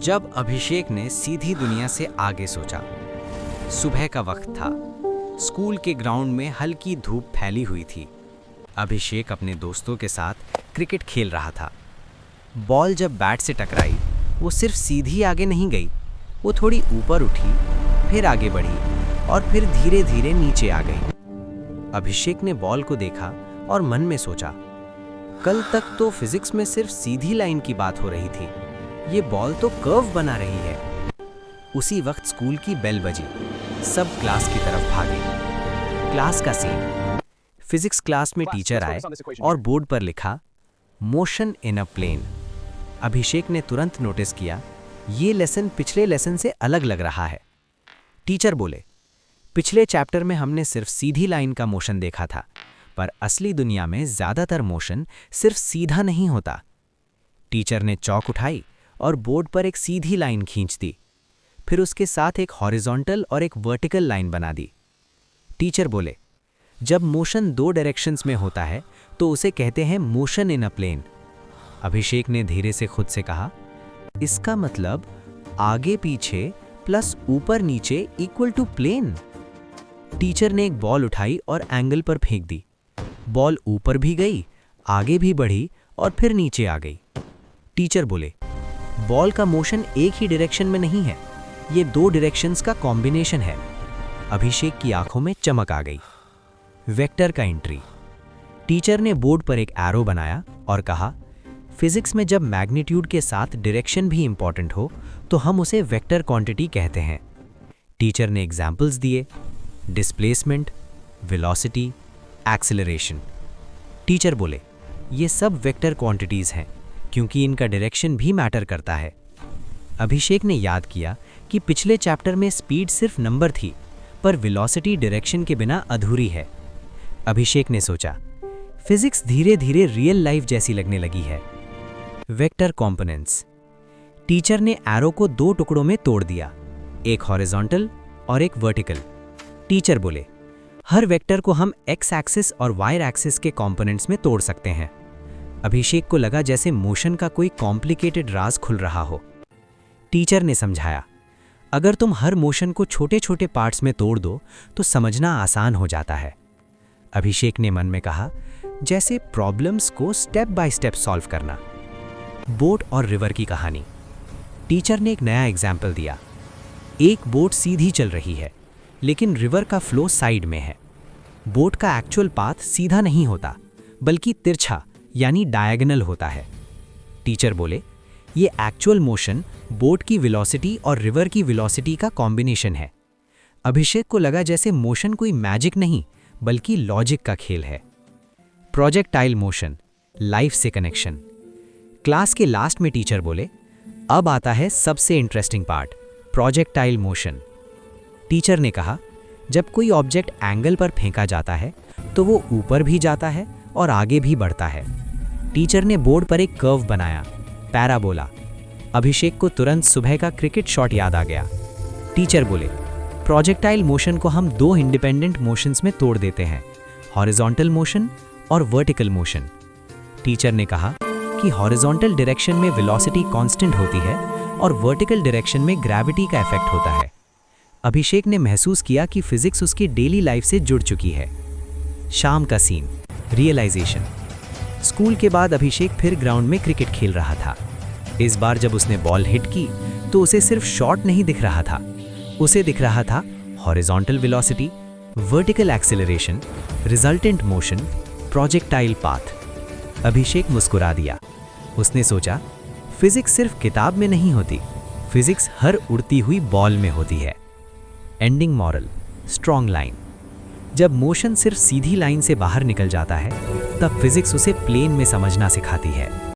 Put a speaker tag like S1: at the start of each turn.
S1: जब अभिषेक ने सीधी दुनिया से आगे सोचा। सुबह का वक्त था। स्कूल के ग्राउंड में हल्की धूप फैली हुई थी। अभिषेक अपने दोस्तों के साथ क्रिकेट खेल रहा था। बॉल जब बैट से टकराई, वो सिर्फ सीधी आगे नहीं गई, वो थोड़ी ऊपर उठी, फिर आगे बढ़ी और फिर धीरे धीरे नीचे आ गई। अभिषेक ने बॉल को देखा और मन में सोचा, कल तक तो फिजिक्स में सिर्फ सीधी लाइन की बात हो रही थी, ये बॉल तो कर्व बना रही है। उसी वक्त स्कूल की बेल बजी। सब क्लास की तरफ भागे। क्लास का सीन। फिजिक्स क्लास में टीचर आए और बोर्ड पर लिखा मोशन इन अ प्लेन। अभिषेक ने तुरंत नोटिस किया, ये लेसन पिछले लेसन से अलग लग रहा है। टीचर बोले, पिछले चैप्टर में हमने सिर्फ सीधी लाइन का मोशन देखा था, पर असली दुनिया में ज्यादातर मोशन सिर्फ सीधा नहीं होता। टीचर ने चौक उठाई और बोर्ड पर एक सीधी लाइन खींच दी, फिर उसके साथ एक हॉरिजॉन्टल और एक वर्टिकल लाइन बना दी। टीचर बोले, जब मोशन दो डायरेक्शंस में होता है तो उसे कहते हैं मोशन इन अ प्लेन। अभिषेक ने धीरे से खुद से कहा, इसका मतलब आगे पीछे प्लस ऊपर नीचे इक्वल टू प्लेन। टीचर ने एक बॉल उठाई और एंगल पर फेंक दी। बॉल ऊपर भी गई, आगे भी बढ़ी और फिर नीचे आ गई। टीचर बोले, बॉल का मोशन एक ही डायरेक्शन में नहीं है, ये दो डायरेक्शंस का कॉम्बिनेशन है। अभिषेक की आंखों में चमक आ गई। वेक्टर का एंट्री। टीचर ने बोर्ड पर एक एरो बनाया और कहा, फिजिक्स में जब मैग्नीट्यूड के साथ डायरेक्शन भी इंपॉर्टेंट हो तो हम उसे वेक्टर क्वांटिटी कहते हैं। टीचर ने एग्जाम्पल्स दिए, डिस्प्लेसमेंट, वेलोसिटी, एक्सेलरेशन। टीचर बोले, ये सब वेक्टर क्वांटिटीज हैं क्योंकि इनका डायरेक्शन भी मैटर करता है। अभिषेक ने याद किया कि पिछले चैप्टर में स्पीड सिर्फ नंबर थी, पर वेलोसिटी डायरेक्शन के बिना अधूरी है। अभिषेक ने सोचा, फिजिक्स धीरे धीरे रियल लाइफ जैसी लगने लगी है। Vector components. टीचर ने एरो को दो टुकड़ों में तोड़ दिया, एक हॉरिजॉन्टल और एक वर्टिकल। टीचर बोले, हर वेक्टर को हम एक्स एक्सिस और वाई एक्सिस के कंपोनेंट्स में तोड़ सकते हैं। अभिषेक को लगा जैसे मोशन का कोई कॉम्प्लिकेटेड राज खुल रहा हो। टीचर ने समझाया, अगर तुम हर मोशन को छोटे छोटे पार्ट्स में तोड़ दो तो समझना आसान हो जाता है। अभिषेक ने मन में कहा, जैसे प्रॉब्लम्स को स्टेप बाय स्टेप सॉल्व करना। बोट और रिवर की कहानी। टीचर ने एक नया एग्जाम्पल दिया। एक बोट सीधी चल रही है, लेकिन रिवर का फ्लो साइड में है। बोट का एक्चुअल पाथ सीधा नहीं होता, बल्कि तिरछा यानी डायगोनल होता है। टीचर बोले, ये एक्चुअल मोशन बोट की वेलोसिटी और रिवर की वेलोसिटी का कॉम्बिनेशन है। अभिषेक को लगा जैसे मोशन कोई मैजिक नहीं, बल्कि लॉजिक का खेल है। प्रोजेक्टाइल मोशन, लाइफ से कनेक्शन। क्लास के लास्ट में टीचर बोले, अब आता है सबसे interesting part, projectile motion. Teacher ने कहा, जब कोई ऑब्जेक्ट एंगल पर फेंका जाता है तो वो ऊपर भी जाता है और आगे भी बढ़ता है। टीचर ने बोर्ड पर एक कर्व बनाया, पैराबोला। अभिषेक को तुरंत सुबह का क्रिकेट शॉट याद आ गया। टीचर बोले, प्रोजेक्टाइल मोशन को हम दो इंडिपेंडेंट मोशंस में तोड़ देते हैं, हॉरिजॉन्टल मोशन और वर्टिकल मोशन। टीचर ने कहा कि हॉरिजॉन्टल डायरेक्शन में वेलोसिटी कांस्टेंट होती है और वर्टिकल डायरेक्शन में ग्रेविटी का इफेक्ट होता है। अभिषेक ने महसूस किया कि फिजिक्स उसकी डेली लाइफ से जुड़ चुकी है। शाम का सीन, रियलाइजेशन। स्कूल के बाद अभिषेक फिर ग्राउंड में क्रिकेट खेल रहा था। इस बार जब उसने बॉल हिट की तो उसे सिर्फ शॉट नहीं दिख रहा था, उसे दिख रहा था horizontal velocity, vertical acceleration, resultant motion, projectile path. Abhishek मुस्कुरा दिया। उसने सोचा, फिजिक्स सिर्फ किताब में नहीं होती, फिजिक्स हर उड़ती हुई बॉल में होती है। Ending moral, strong line. जब मोशन सिर्फ सीधी लाइन से बाहर निकल जाता है, तब फिजिक्स उसे प्लेन में समझना सिखाती है।